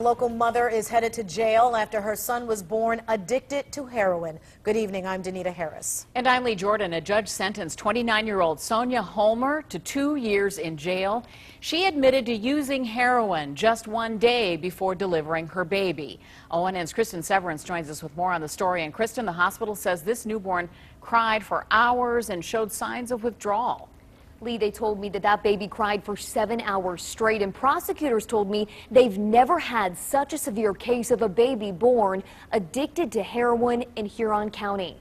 local mother is headed to jail after her son was born addicted to heroin. Good evening, I'm Danita Harris. And I'm Lee Jordan. A judge sentenced 29-year-old Sonia Homer to 2 years in jail. She admitted to using heroin just one day before delivering her baby. ONN's Kristen Severance joins us with more on the story. And Kristen, the hospital says this newborn cried for hours and showed signs of withdrawal. Lee, they told me that baby cried for 7 hours straight, and prosecutors told me they've never had such a severe case of a baby born addicted to heroin in Huron County.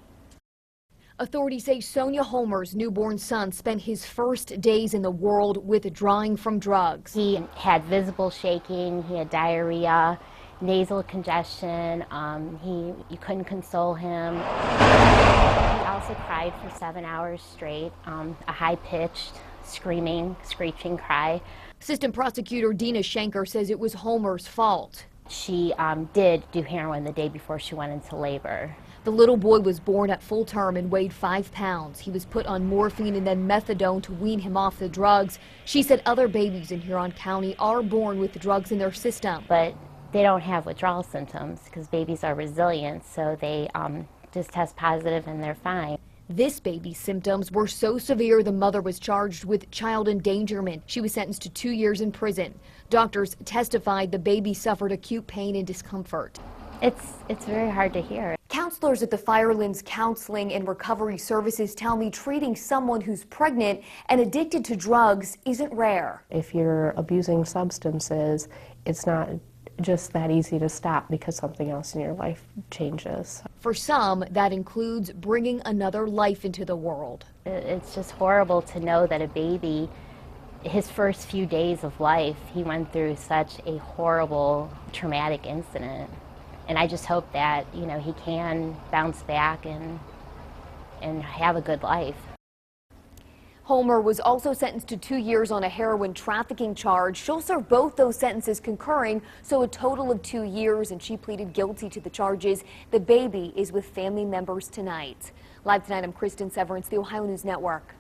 Authorities say Sonia Homer's newborn son spent his first days in the world withdrawing from drugs. He had visible shaking, he had diarrhea, nasal congestion, you couldn't console him. He also cried for 7 hours straight, a high-pitched, screaming, screeching cry. Assistant Prosecutor Dina Shanker says it was Homer's fault. She did do heroin the day before she went into labor. The little boy was born at full term and weighed 5 pounds. He was put on morphine and then methadone to wean him off the drugs. She said other babies in Huron County are born with the drugs in their system. But they don't have withdrawal symptoms because babies are resilient, so they just test positive and they're fine. This baby's symptoms were so severe the mother was charged with child endangerment. She was sentenced to 2 years in prison. Doctors testified the baby suffered acute pain and discomfort. It's very hard to hear. Counselors at the Firelands Counseling and Recovery Services tell me treating someone who's pregnant and addicted to drugs isn't rare. If you're abusing substances, it's not just that easy to stop because something else in your life changes. For some, that includes bringing another life into the world. It's just horrible to know that a baby, his first few days of life, he went through such a horrible, traumatic incident. And I just hope that, he can bounce back and have a good life. Homer was also sentenced to 2 years on a heroin trafficking charge. She'll serve both those sentences concurring, so a total of 2 years, and she pleaded guilty to the charges. The baby is with family members tonight. Live tonight, I'm Kristen Severance, the Ohio News Network.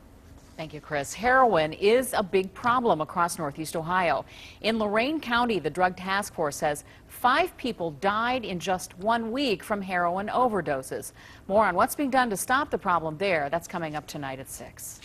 Thank you, Chris. Heroin is a big problem across Northeast Ohio. In Lorain County, the Drug Task Force says 5 people died in just 1 week from heroin overdoses. More on what's being done to stop the problem there. That's coming up tonight at 6.